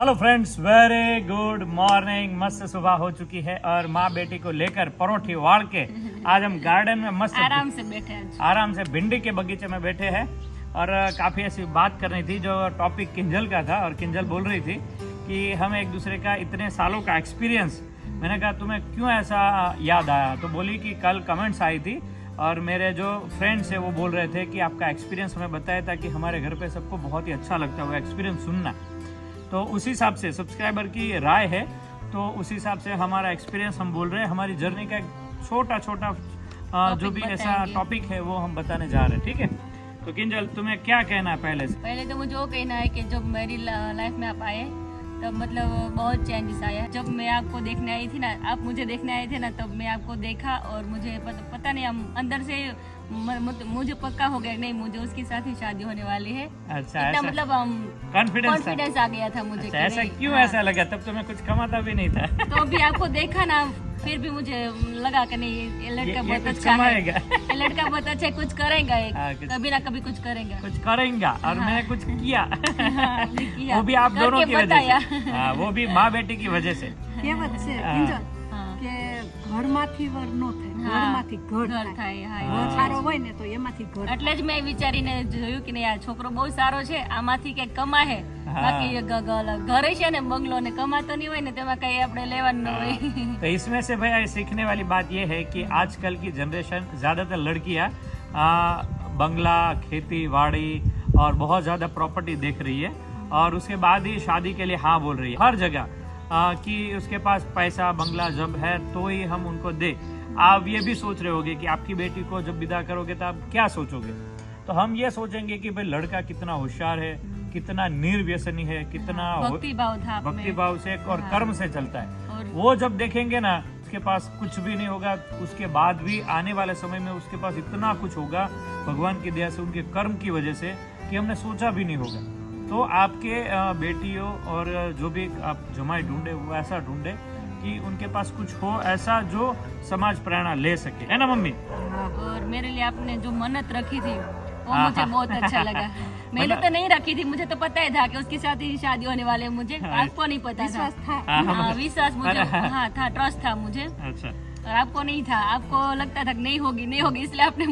Hello friends, very good morning. मस्त सुबह हो चुकी है और माँ बेटी को लेकर परोठी वाड़ के आज हम गार्डन में मस्त आराम से बैठे हैं। आराम से भिंडी के बगीचे में बैठे हैं और काफ़ी ऐसी बात करनी थी जो टॉपिक किंजल का था। और किंजल बोल रही थी कि हम एक दूसरे का इतने सालों का एक्सपीरियंस, मैंने कहा तुम्हें क्यों ऐसा याद आया, तो बोली कि कल कमेंट्स आई थी और मेरे जो फ्रेंड्स है वो बोल रहे थे कि आपका एक्सपीरियंस हमें बताया था कि हमारे घर पे सबको बहुत ही अच्छा लगता है वो एक्सपीरियंस सुनना। तो उसी हिसाब से सब्सक्राइबर की राय है, तो उसी हिसाब से हमारा एक्सपीरियंस हम बोल रहे हैं। हमारी जर्नी का एक छोटा छोटा जो भी ऐसा टॉपिक है वो हम बताने जा रहे हैं, ठीक है। तो किंजल, तुम्हें क्या कहना है पहले से? पहले तो मुझे वो कहना है कि जब मेरी लाइफ में आप आए तब मतलब बहुत चेंजेस आया। जब मैं आपको देखने आई थी ना, आप मुझे देखने आए थे ना, तब मैं आपको देखा और मुझे पता नहीं, हम अंदर से मुझे पक्का हो गया नहीं मुझे उसके साथ ही शादी होने वाली है। अच्छा, इतना ऐसा मतलब कॉन्फिडेंस आ गया था मुझे। अच्छा, ऐसा क्यों? हाँ। ऐसा लगा? तब तो मैं कुछ कमाता भी नहीं था। तो अभी आपको देखा ना, फिर भी मुझे लगा कि नहीं ये लड़का बहुत कुछ अच्छा है, कमाएगा। ये लड़का बहुत अच्छा है, कुछ करेगा, हाँ, कभी ना कभी कुछ करेगा। कुछ करेंगा और हाँ। मैंने कुछ किया। हाँ, किया। वो भी आप दोनों करके की वजह बताया। से। हाँ, वो भी माँ बेटी की वजह से। કહેવત છે હા. કિંજલ हाँ। કે ઘરમાંથી વર નો થાય, ઘરમાંથી ઘર ઘર થાય. થાય, હા, ઘર એ સારો હોય ને તો એમાંથી ઘર થાય. એટલે જ મેં વિચારીને જોયું કે નહીં આ છોકરો બહુ સારો છે, આમાંથી કઈક કમાહે, હા. બાકી ઘરે છે ને બંગલો ને કમાતો નહીં હોય ને તેમાં કઈ આપણે લેવાનું ન હોય। तो इसमें से भैया सीखने वाली बात यह है कि आजकल की जनरेशन ज़्यादातर लड़कियां बंगला, खेती बाड़ी और बहुत ज़्यादा प्रॉपर्टी देख रही है और उसके बाद ही शादी के लिए हाँ बोल रही है हर जगह, कि उसके पास पैसा बंगला जब है तो ही हम उनको दे। आप ये भी सोच रहे होगे कि आपकी बेटी को जब विदा करोगे तो आप क्या सोचोगे? तो हम ये सोचेंगे कि भाई लड़का कितना होशियार है, कितना निर्व्यसनी है, कितना भक्ति भाव था आप में। भक्ति भाव से और हाँ। कर्म से चलता है। और वो जब देखेंगे ना उसके पास कुछ भी नहीं होगा, उसके बाद भी आने वाले समय में उसके पास इतना कुछ होगा भगवान की दया से, उनके कर्म की वजह से, कि हमने सोचा भी नहीं होगा। तो आपके बेटियों और जो भी आप जमाई ढूंढे वो ऐसा ढूंढे कि उनके पास कुछ हो ऐसा जो समाज प्रेरणा ले सके, है ना मम्मी? और मेरे लिए आपने जो मन्नत रखी थी वो हाँ। मुझे बहुत अच्छा लगा। मैंने तो नहीं रखी थी, मुझे तो पता ही था कि उसके साथ ही शादी होने वाले है, मुझे आपको नहीं पता था। વિશ્વાસ થાય. हाँ, विश्वास मुझे हाँ था, ट्रस्ट था मुझे, अच्छा, और आपको नहीं था। आपको लगता था कि नहीं होगी नहीं होगी, इसलिए आपने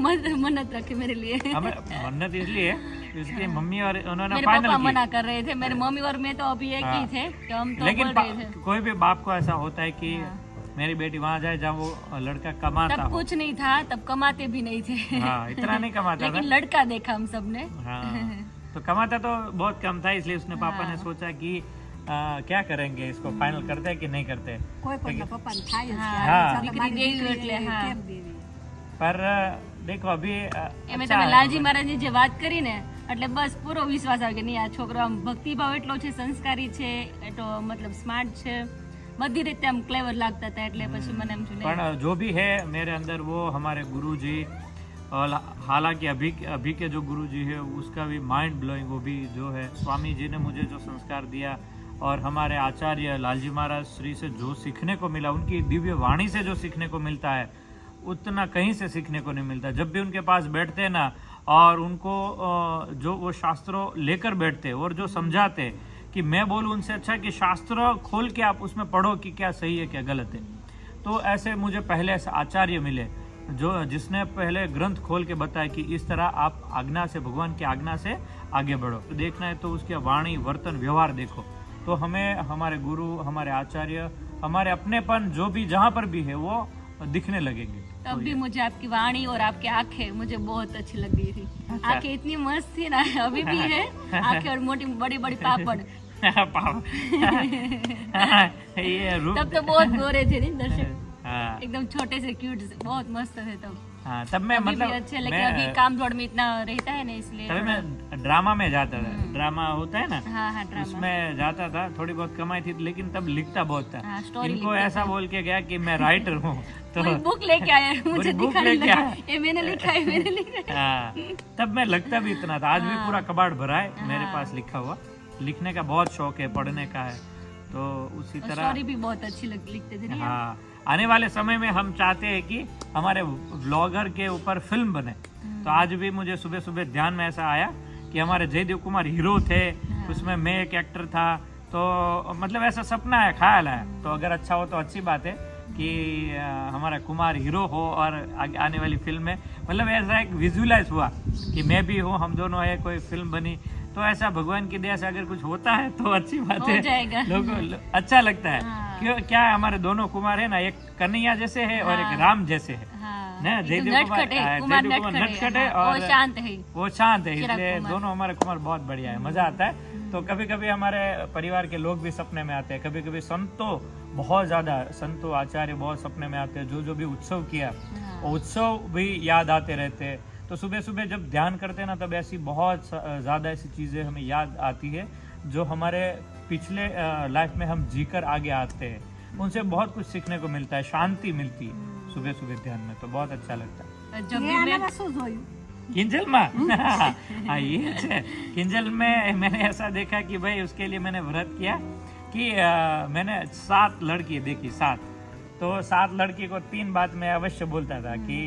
मन्नत रखी मेरे लिए। हमें मन्नत इसलिए मम्मी और उन्होंने मेरे फाइनल पापा की। मना कर रहे थे, मेरे मम्मी और मैं तो अभी एक ही हाँ। थे, तो हम तो लेकिन बोल रहे थे। कोई भी बाप को ऐसा होता है कि हाँ। मेरी बेटी वहां जाए जहाँ वो लड़का कमाता तब हो। कुछ नहीं था, तब कमाते भी नहीं थे। हाँ, इतना नहीं कमाता लेकिन था। लड़का देखा हम सबने। हाँ, तो कमाता तो बहुत कम था, इसलिए उसने पापा ने हाँ। सोचा कि क्या करेंगे, इसको फाइनल करते हैं कि नहीं करते। કોઈ પણ પપ્પાને થાય જ હા. છે. હા. ચાલો, દીકરી મારી દેવી દીકરી એટલે હા. કેમ દેવી? पर देखो अभी એમે अच्छा તમે है। લાલજી મહારાજની જે વાત કરી ને, એટલે બસ પૂરો વિશ્વાસ આવે કે નહીં આ છોકરો આમ ભક્તિભાવ એટલો છે, સંસ્કારી છે, એટલો मतलब સ્માર્ટ છે, બધી રીતે આમ ક્લેવર લાગતા હતા, એટલે પછી મને એમ થયું पर जो भी है मेरे अंदर वो हमारे गुरुजी, और हालांकि अभी के जो गुरुजी है उसका भी माइंड ब्लोइंग, वो भी जो है स्वामी जी ने मुझे जो संस्कार दिया और हमारे आचार्य लालजी महाराज श्री से जो सीखने को मिला, उनकी दिव्य वाणी से जो सीखने को मिलता है उतना कहीं से सीखने को नहीं मिलता। जब भी उनके पास बैठते हैं ना और उनको जो वो शास्त्रों लेकर बैठते और जो समझाते कि मैं बोलूँ उनसे अच्छा है कि शास्त्र खोल के आप उसमें पढ़ो कि क्या सही है क्या गलत है। तो ऐसे मुझे पहले ऐसे आचार्य मिले जो जिसने पहले ग्रंथ खोल के बताया कि इस तरह आप आज्ञा से, भगवान की आज्ञा से आगे बढ़ो। तो देखना है तो उसके वाणी, वर्तन, व्यवहार देखो। तो हमें हमारे गुरु, हमारे आचार्य, हमारे अपनेपन जो भी जहाँ पर भी है वो दिखने लगेंगे। तब भी मुझे आपकी वाणी और आपकी आंखें मुझे बहुत अच्छी लग रही थी। अच्छा। आंखें इतनी मस्त थी ना, अभी भी है आंखें, और मोटी बड़ी बड़ी पापड़। ये रूप तब तो बहुत गोरे थे नहीं दर्शक, हाँ, एकदम छोटे से क्यूट से, बहुत मस्त थे तब। हाँ, तब मैं अभी मतलब भी अच्छे, लेकिन अभी काम दौड़ में इतना रहता है ना, इसलिए तभी थोड़ा- मैं ड्रामा में जाता था। ड्रामा होता है ना, हाँ हाँ ड्रामा। उसमें जाता था, थोड़ी बहुत कमाई थी, लेकिन तब लिखता बहुत था। हाँ, स्टोरी इनको लिखते ऐसा थे। बोल के गया कि मैं राइटर हूँ तो कोई बुक लेके आया है, मुझे पूरी बुक दिखाने लेके लगा, आया। ये मैंने लिखा है, मैंने लिखा है। हाँ, तब मैं लगता भी इतना था। आज भी हाँ। पूरा कबाड़ भरा है मेरे हाँ। पास लिखा हुआ। लिखने का बहुत शौक है, पढ़ने का है, तो उसी और तरह स्टोरी भी बहुत अच्छी लिखते थे नहीं आप? हाँ, आने वाले समय में हम चाहते हैं कि हमारे ब्लॉगर के ऊपर फिल्म बने। तो आज भी मुझे सुबह सुबह ध्यान में ऐसा आया कि हमारे जयदेव कुमार हीरो थे, उसमें मैं एक एक्टर था, तो मतलब ऐसा सपना है, ख्याल है, तो अगर अच्छा हो तो अच्छी बात है कि हमारा कुमार हीरो हो और आने वाली फिल्म में मतलब ऐसा एक विजुअलाइज हुआ कि मैं भी हूँ, हम दोनों है, कोई फिल्म बनी, तो ऐसा भगवान की दया से अगर कुछ होता है तो अच्छी बात है, लोगों अच्छा लगता है। क्यों क्या है, हमारे दोनों कुमार है ना, एक कन्हैया जैसे है और एक राम जैसे है ना, जयदेव कुमार नटखट है और वो शांत है, इसलिए दोनों हमारे कुमार बहुत बढ़िया है, मजा आता है। तो कभी कभी हमारे परिवार के लोग भी सपने में आते हैं, कभी कभी संतों बहुत ज्यादा, संतों आचार्य बहुत सपने में आते हैं, जो भी उत्सव किया वो उत्सव भी याद आते रहते हैं। तो सुबह सुबह जब ध्यान करते हैं ना, तब ऐसी बहुत ज़्यादा ऐसी चीज़ें हमें याद आती है जो हमारे पिछले लाइफ में हम जीकर आगे आते हैं, उनसे बहुत कुछ सीखने को मिलता है, शांति मिलती है सुबह सुबह ध्यान में, तो बहुत अच्छा लगता है। जब भी मैं किंजल में हाँ ये है, किंजल में मैंने ऐसा देखा कि भाई उसके लिए मैंने व्रत किया कि मैंने 7 लड़की देखी, 7, तो 7 लड़की को 3 बात मैं अवश्य बोलता था कि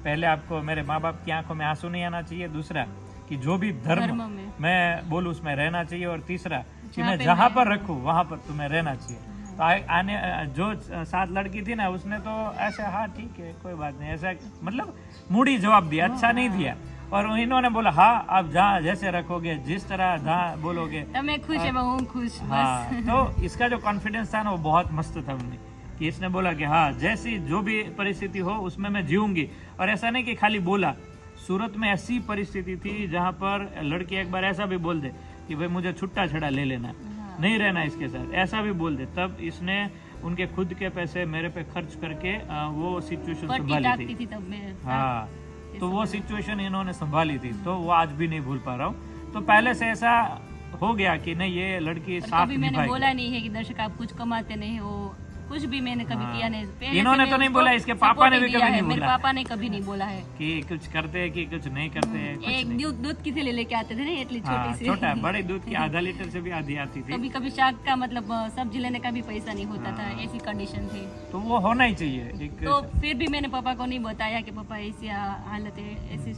पहले आपको मेरे माँ बाप की आंखों में आंसू नहीं आना चाहिए, दूसरा कि जो भी धर्म मैं बोलूँ उसमें रहना चाहिए, और तीसरा कि मैं जहाँ पर रखूँ वहाँ पर तुम्हें रहना चाहिए। तो आने जो 7 लड़की थी ना, उसने तो ऐसा हाँ ठीक है कोई बात नहीं, ऐसा मतलब मूडी जवाब दिया, अच्छा नहीं दिया, और इन्होंने बोला हाँ आप जहाँ जैसे रखोगे, जिस तरह जहाँ बोलोगे तो मैं खुश है, मैं हूँ खुश। हाँ तो इसका जो कॉन्फिडेंस था ना वो बहुत मस्त था उनमें, कि इसने बोला कि हाँ जैसी जो भी परिस्थिति हो उसमें मैं जीऊंगी, और ऐसा नहीं कि खाली बोला। सूरत में ऐसी परिस्थिति थी जहाँ पर लड़की एक बार ऐसा भी बोल दे कि भाई मुझे छुट्टा छड़ा ले लेना, नहीं रहना इसके साथ, ऐसा भी बोल दे, तब इसने उनके खुद के पैसे मेरे पे खर्च करके वो सिचुएशन संभाली थी। हाँ तो वो सिचुएशन इन्होंने संभाली थी, तो वो आज भी नहीं भूल पा रहा हूँ। तो पहले से ऐसा हो गया कि नहीं ये लड़की साथ कभी मैंने बोला नहीं है कि दर्शक आप कुछ कमाते नहीं हो, कुछ भी मैंने कभी किया नहीं। इन्होंने तो नहीं बोला, इसके पापा ने भी कभी नहीं बोला, मेरे पापा ने कभी नहीं बोला है कि कुछ करते हैं कि कुछ नहीं करते हैं। एक दूध की थैली लेके आते थे ना, इतनी छोटी सी, छोटा बड़े दूध की आधा लीटर से भी आधी आती थी। कभी कभी शाक का मतलब सब्जी लेने का भी पैसा नहीं होता था, ऐसी कंडीशन थी। तो वो होना ही चाहिए एक, तो फिर भी मैंने पापा को नहीं बताया कि पापा ऐसी हालत है, ऐसी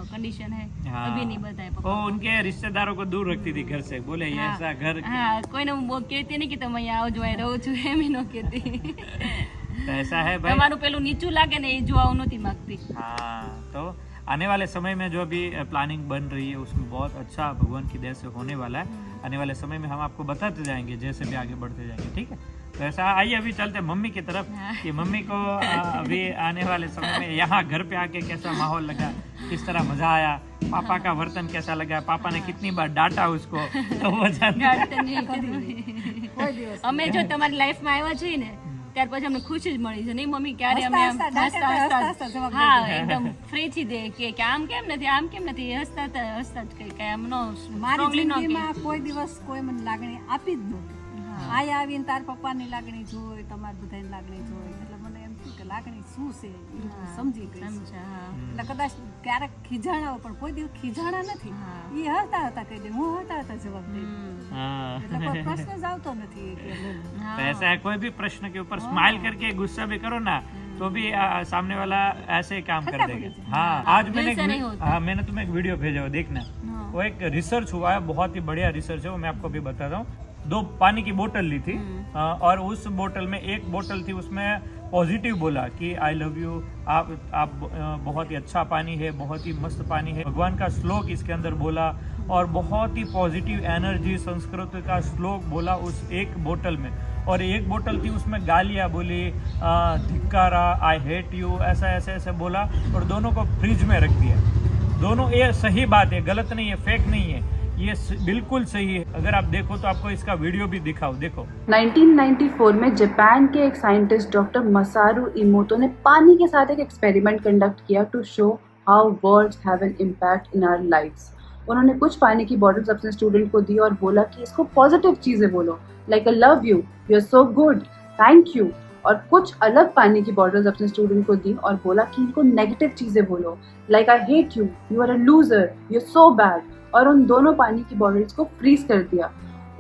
कंडीशन है, कभी नहीं बताया पापा। वो उनके रिश्तेदारों को दूर रखती थी घर से, बोले ये ऐसा घर। हाँ कोई ना वो कहती नहीं कि तुम यहाँ जो है रहो छू है मीनो कहती। तो ऐसा है भाई, તમારું પેલું નીચું લાગે ને એ જોવા નથી માંગતી। हाँ तो आने वाले समय में जो भी प्लानिंग बन रही है उसमें बहुत अच्छा भगवान की दया से होने वाला है। आने वाले समय में हम आपको बताते जाएंगे जैसे भी आगे बढ़ते जाएंगे, ठीक है। तो ऐसा आइए अभी चलते हैं मम्मी की तरफ कि मम्मी को अभी आने वाले समय में यहाँ घर पे आके कैसा माहौल लगा, किस तरह मजा आया, पापा का वर्तन कैसा लगा, पापा ने कितनी बार डांटा उसको, तो वो અમે જો તમારી લાઈફમાં આવ્યા છીએ ને ત્યાર પછી અમને ખુશી જ મળી છે, નહીં મમ્મી ક્યારે અમે હા એકદમ ફ્રી થી દે કે આમ કેમ નથી હસતા જ કઈ આમ નો મારી જિંદગીમાં કોઈ દિવસ કોઈ મને લાગણી આપી જ નહોતી। આ આવીને તાર પપ્પાની લાગણી જોઈ, તમારી બધાની લાગણી જોઈ, એટલે મને એમ થયું કે લાગણી શું છે એ સમજી ગઈ। એટલે કદાચ ક્યારેક ખીજાણા પણ કોઈ દિવસ ખીજાણા નથી, એ હસતા હતા કહી દે, હું હસતા જવાબ દઈ, એટલે કોઈ પ્રશ્ન જ આવતો નથી। तो ऐसा है, कोई भी प्रश्न के ऊपर स्माइल करके गुस्सा भी करो ना तो भी सामने वाला ऐसे ही काम कर देगा। हाँ आज मैंने तुम्हें एक वीडियो भेजा, देखना, वो एक रिसर्च हुआ है, बहुत ही बढ़िया रिसर्च है, वो मैं आपको भी बताता हूँ। 2 पानी की बोतल ली थी और उस बोतल में एक बोतल थी उसमें पॉजिटिव बोला कि आई लव यू, आप बहुत ही अच्छा पानी है, बहुत ही मस्त पानी है, भगवान का श्लोक इसके अंदर बोला, और बहुत ही पॉजिटिव एनर्जी संस्कृत का श्लोक बोला उस एक बोतल में। और एक बोतल थी उसमें गालियाँ बोली, धिक्कारा, आई हेट यू, ऐसा ऐसे ऐसे बोला, और दोनों को फ्रिज में रख दिया। दोनों ये सही बात है, गलत नहीं है, फेक नहीं है, ये बिल्कुल सही है। अगर आप देखो तो आपको इसका वीडियो भी दिखाओ, देखो। 1994 में जापान के एक साइंटिस्ट डॉक्टर मसारू इमोतो ने पानी के साथ एक एक्सपेरिमेंट कंडक्ट किया to show how words have an impact in our lives. उन्होंने कुछ पानी की बॉटल्स अपने स्टूडेंट को दी और बोला कि इसको पॉजिटिव चीज़ें बोलो, like I love you, you are so good, thank you. और कुछ अलग पानी की बॉटल्स अपने स्टूडेंट को दी और बोला कि इनको नेगेटिव चीज़ें बोलो, like I hate you, you are a loser, you are so bad. और उन दोनों पानी की बॉटल्स को फ्रीज कर दिया।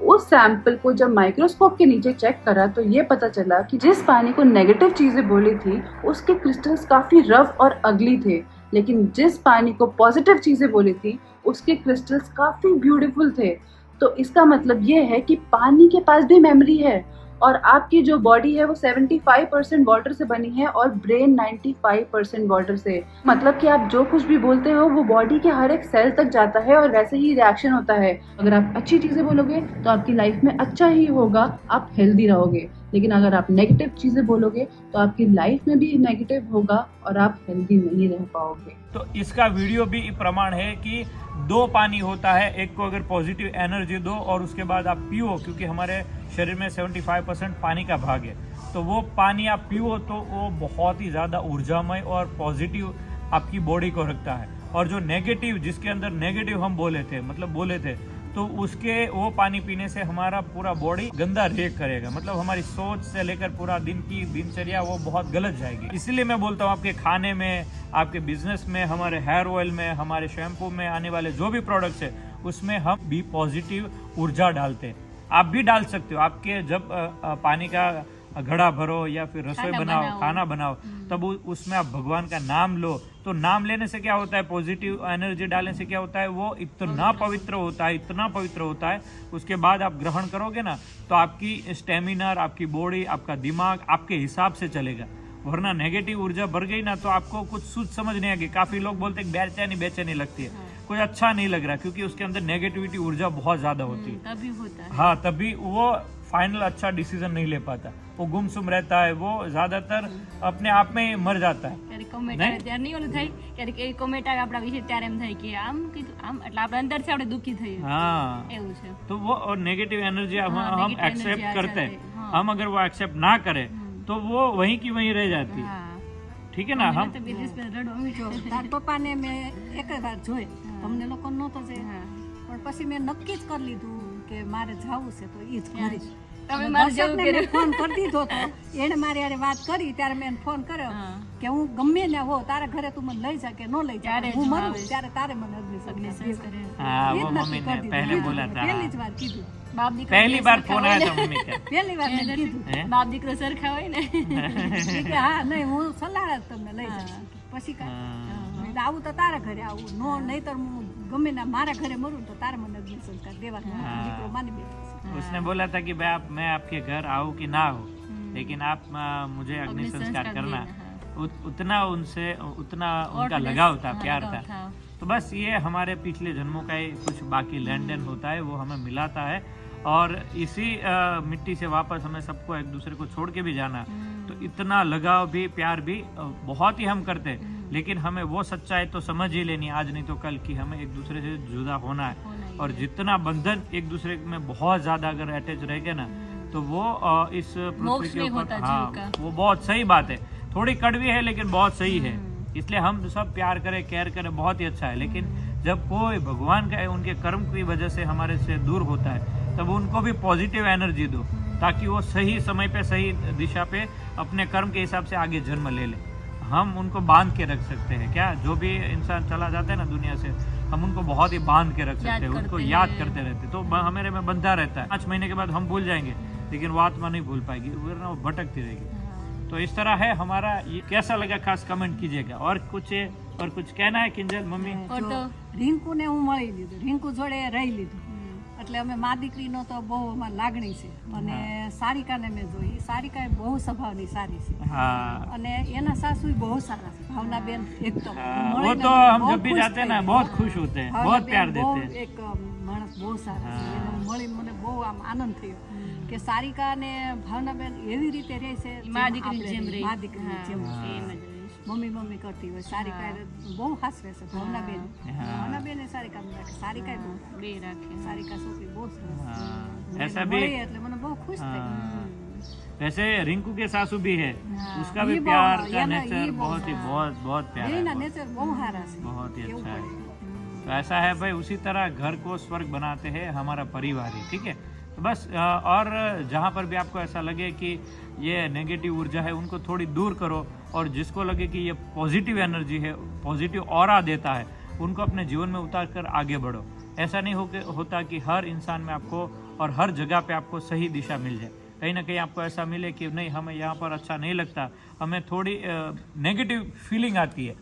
उस सैंपल को जब माइक्रोस्कोप के नीचे चेक करा तो ये पता चला कि जिस पानी को नेगेटिव चीज़ें बोली थी उसके क्रिस्टल्स काफ़ी रफ और अगली थे, लेकिन जिस पानी को पॉजिटिव चीज़ें बोली थी उसके क्रिस्टल्स काफ़ी ब्यूटीफुल थे। तो इसका मतलब ये है कि पानी के पास भी मेमोरी है और आपकी जो बॉडी है वो 75% वाटर से बनी है और ब्रेन 95% वाटर से। मतलब कि आप जो कुछ भी बोलते हो वो बॉडी के हर एक सेल तक जाता है और वैसे ही रिएक्शन होता है। अगर आप अच्छी चीज़ें बोलोगे तो आपकी लाइफ में अच्छा ही होगा, आप हेल्दी रहोगे। लेकिन अगर आप नेगेटिव चीज़ें बोलोगे तो आपकी लाइफ में भी नेगेटिव होगा और आप हेल्दी नहीं रह पाओगे। तो इसका वीडियो भी प्रमाण है कि 2 पानी होता है, एक को अगर पॉजिटिव एनर्जी दो और उसके बाद आप पियो, क्योंकि हमारे शरीर में 75% पानी का भाग है। तो वो पानी आप पियो तो वो बहुत ही ज़्यादा ऊर्जामय और पॉजिटिव आपकी बॉडी को रखता है। और जो नेगेटिव, जिसके अंदर नेगेटिव हम बोले थे तो उसके वो पानी पीने से हमारा पूरा बॉडी गंदा रिएक्ट करेगा। मतलब हमारी सोच से लेकर पूरा दिन की दिनचर्या वो बहुत गलत जाएगी। इसलिए मैं बोलता हूँ आपके खाने में, आपके बिजनेस में, हमारे हेयर ऑयल में, हमारे शैम्पू में आने वाले जो भी प्रोडक्ट्स है उसमें हम भी पॉजिटिव ऊर्जा डालते हैं। आप भी डाल सकते हो। आपके जब पानी का घड़ा भरो या फिर रसोई बनाओ, खाना बनाओ, तब उसमें आप भगवान का नाम लो। तो नाम लेने से क्या होता है, पॉजिटिव एनर्जी डालने से क्या होता है, वो इतना पवित्र होता है। उसके बाद आप ग्रहण करोगे ना तो आपकी स्टेमिना, आपकी बॉडी, आपका दिमाग आपके हिसाब से चलेगा। वरना नेगेटिव ऊर्जा बढ़ गई ना तो आपको कुछ सूझ समझ नहीं आएगी। काफी लोग बोलते हैं बेचैनी लगती है, कोई अच्छा नहीं लग रहा, क्योंकि उसके अंदर नेगेटिविटी ऊर्जा बहुत ज्यादा होती है। तभी होता है। हाँ, तभी वो फाइनल अच्छा डिसीजन नहीं ले पाता, वो गुमसुम रहता है, वो ज्यादातर अपने आप में मर जाता है। કોમેન્ટ આવે આપણા વિશે ત્યારે એમ થાય કે આમ કીધું આમ, એટલે આપણે અંદરથી આપણે દુખી થઈએ। हाँ, એવું છે। तो वो और नेगेटिव एनर्जी हम negative एक्सेप्ट energy आ करते हैं। जाते हैं। हम अगर वो एक्सेप्ट ना करें तो वो वहीं की वहीं रह जाती है। હા, ठीक है ना। हम તો બિઝનેસ પર રડવા જો તાર પપ્પાને મેં એક વાર જોઈ, તમને લોકો નહોતો છે, પણ પછી મેં નક્કી જ કરી લીધું કે મારે જવું છે તો એ જ કરીશ। તમે મારે જવું દર્શકને મેં ફોન કરી દીધો તો એને મારી હારે વાત કરી ત્યારે મેં ફોન કર્યો કે હું ગમે ને હો તારા ઘરે તું મને લઈ જા કે ન લઈ જા, હું મરું ત્યારે તારે મને અગ્નિ સંસ્કાર કરે। हाँ, એ જ वो નક્કી मम्मी ने કરી पहले દીધું। बोला था। પહેલી જ વાર કીધું, બાપ દીકરો पहली बार फोन आया था मम्मी का। પહેલી વાર મેં કીધું हैं? બાપ દીકરો સરખા હોય ને। એ કે હા નહીં હું સલાહ જ તમને લઈ જાઉં। પછી કાંઈ हाँ, આવું તો તારા ઘરે આવું, નો નહીતર હું ગમે ના મારા ઘરે મરું તો તારે મને અગ્નિ સંસ્કાર દેવા। દીકરો માની બેઠો છે। उसने बोला था कि भाई मैं आपके घर आऊँ कि ना हो, लेकिन आप मुझे अग्नि संस्कार करना। उतना उनका लगाव था, प्यार था। तो बस ये हमारे पिछले जन्मों का ही कुछ बाकी लेन देन होता है, वो हमें मिलाता है। और इसी मिट्टी से वापस हमें सबको एक दूसरे को छोड़ के भी जाना। तो इतना लगाव भी, प्यार भी बहुत ही हम करते हैं, लेकिन हमें वो सच्चाई तो समझ ही लेनी, आज नहीं तो कल, कि हमें एक दूसरे से जुदा होना है। और जितना बंधन एक दूसरे में बहुत ज्यादा अगर अटैच रह गया ना तो वो इस पृथ्वी के ऊपर, हाँ, वो बहुत सही बात है। थोड़ी कड़वी है लेकिन बहुत सही है। इसलिए हम सब प्यार करें, केयर करें, बहुत ही अच्छा है। लेकिन जब कोई भगवान का उनके कर्म की वजह से हमारे से दूर होता है तब उनको भी पॉजिटिव एनर्जी दो, ताकि वो सही समय पे, सही दिशा पे अपने कर्म के हिसाब से आगे जन्म ले ले। हम उनको बांध के रख सकते हैं क्या? जो भी इंसान चला जाता है ना दुनिया से, हम उनको बहुत ही बांध के रख सकते हैं, उनको याद करते रहते, तो हमारे में बंधा रहता है। 5 महीने के बाद हम भूल जाएंगे, लेकिन वो आत्मा नहीं भूल पाएगी, वो भटकती रहेगी। तो इस तरह है हमारा। ये कैसा लगा खास कमेंट कीजिएगा। और कुछ कहना है किंजल मम्मी? રિંકુને હું મળી લીધું, રિંકુ જોડે રહી લીધું, એટલે અમે મા દીકરીનો તો બહુ અમાર લાગણી છે। અને સારિકાને મેં જોઈ, સારિકા બહુ સ્વભાવની સારી છે, हाँ, અને એના સાસુ બહુ સારા છે, ભાવનાબેન એકદમ। वो तो हम जब भी जाते हैं ना बहुत खुश होते हैं, बहुत प्यार देते हैं। એક માણસ બહુ સારા છે, એને મળીને મને બહુ આમ આનંદ થયો કે સારિકા અને ભાવનાબેન એવી રીતે રહે છે, મા દીકરીની જેમ રહી। મા દીકરીની જેમ મમ્મી મમ્મી કરતી હોય। સારિકા બહુ હાસવે છે ભાવનાબેન, ભાવનાબેન સારિકા રાખે, સારિકા બહુ બે રાખે। સારિકા છોકરી બહુ સરસ છે। हाँ, ऐसा भी। મળી એટલે મને બહુ ખુશ થઈ। हाँ, वैसे रिंकू के सासू भी है, उसका भी ये प्यार बहुत- का ये ना- नेचर ये बहुत ही बहुत प्यारा એના है, નેચર બહુ સારા છે, बहुत ही કેવું अच्छा है। પડે। तो ऐसा है भाई, उसी तरह घर को स्वर्ग बनाते हैं हमारा परिवार ही। ठीक है, तो बस और जहाँ पर भी आपको ऐसा लगे कि ये नेगेटिव ऊर्जा है उनको थोड़ी दूर करो, और जिसको लगे कि ये पॉजिटिव एनर्जी है, पॉजिटिव ऑरा देता है, उनको अपने जीवन में उतार कर आगे बढ़ो। ऐसा नहीं होता कि हर इंसान में आपको और हर जगह पे आपको सही दिशा मिल जाए। कहीं ना कहीं आपको ऐसा मिले कि नहीं, हमें यहाँ पर अच्छा नहीं लगता, हमें थोड़ी नेगेटिव फीलिंग आती है,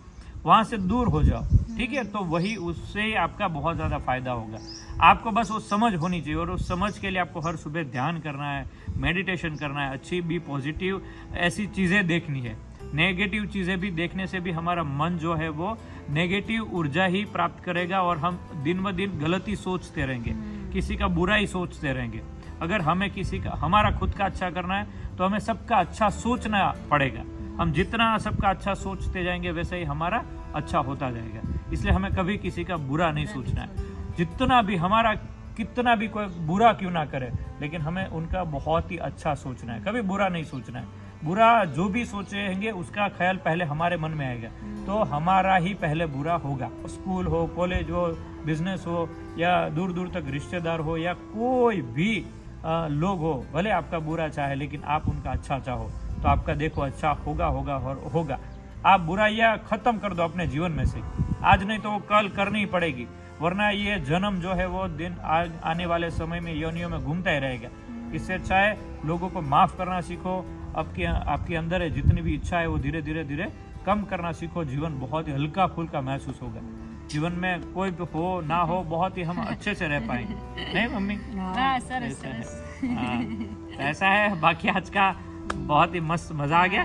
वहाँ से दूर हो जाओ। ठीक है, तो वही उससे ही आपका बहुत ज़्यादा फायदा होगा। आपको बस वो समझ होनी चाहिए, और उस समझ के लिए आपको हर सुबह ध्यान करना है, मेडिटेशन करना है, अच्छी भी पॉजिटिव ऐसी चीज़ें देखनी है। नेगेटिव चीज़ें भी देखने से भी हमारा मन जो है वो नेगेटिव ऊर्जा ही प्राप्त करेगा, और हम दिन ब दिन गलत ही सोचते रहेंगे, किसी का बुरा ही सोचते रहेंगे। अगर हमें किसी का, हमारा खुद का अच्छा करना है तो हमें सबका अच्छा सोचना पड़ेगा। हम जितना सबका अच्छा सोचते जाएंगे वैसे ही हमारा अच्छा होता जाएगा। इसलिए हमें कभी किसी का बुरा नहीं सोचना है। जितना भी हमारा, कितना भी कोई बुरा क्यों ना करे, लेकिन हमें उनका बहुत ही अच्छा सोचना है, कभी बुरा नहीं सोचना है। बुरा जो भी सोचेंगे उसका ख्याल पहले हमारे मन में आएगा, तो हमारा ही पहले बुरा होगा। स्कूल हो, कॉलेज हो, बिजनेस हो, या दूर दूर तक रिश्तेदार हो, या कोई भी लोग हो, भले आपका बुरा चाहे लेकिन आप उनका अच्छा चाहो तो आपका देखो अच्छा होगा होगा और होगा। आप बुराइयां खत्म कर दो अपने जीवन में से, आज नहीं तो वो कल करनी ही पड़ेगी, वरना ये जन्म जो है वो दिन आने वाले समय में योनियों में घूमता ही रहेगा। इससे अच्छा है लोगों को माफ करना सीखो, आपके अंदर है जितनी भी इच्छा है वो धीरे धीरे धीरे कम करना सीखो। जीवन बहुत ही हल्का फुल्का महसूस होगा। जीवन में कोई भी हो ना हो, बहुत ही हम अच्छे से रह पाएंगे, नहीं मम्मी? सरस सरस। तो ऐसा है। बाकी आज का बहुत ही मस्त मजा आ गया।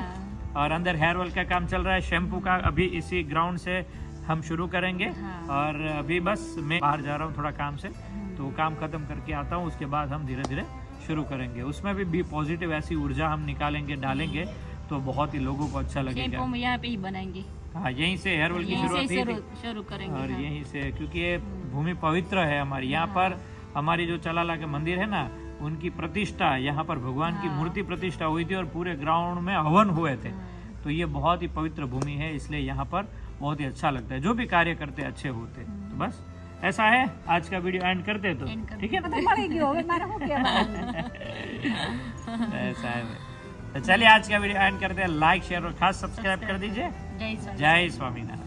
और अंदर हेयर ऑयल का काम चल रहा है, शैम्पू का अभी इसी ग्राउंड से हम शुरू करेंगे। और अभी बस मैं बाहर जा रहा हूँ थोड़ा काम से, तो काम खत्म करके आता हूँ, उसके बाद हम धीरे धीरे शुरू करेंगे। उसमें भी पॉजिटिव ऐसी ऊर्जा हम निकालेंगे, डालेंगे, तो बहुत ही लोगों को अच्छा लगेगा। हम यहाँ पे ही बनाएंगे। हाँ, यहीं से हेयर ऑयल की शुरुआत शुरू करेंगे। और यहीं से, क्योंकि ये भूमि पवित्र है हमारी। यहाँ पर हमारी जो चलाला के मंदिर है ना, उनकी प्रतिष्ठा, यहाँ पर भगवान की मूर्ति प्रतिष्ठा हुई थी और पूरे ग्राउंड में हवन हुए थे। तो ये बहुत ही पवित्र भूमि है, इसलिए यहाँ पर बहुत ही अच्छा लगता है। जो भी कार्य करते अच्छे होते। तो बस ऐसा है, आज का वीडियो एंड करते तो ठीक है। ऐसा है। तो चलिए आज का वीडियो एंड करते हैं। लाइक, शेयर और खास सब्सक्राइब कर दीजिए। जय स्वामी। जय स्वामीनारायण।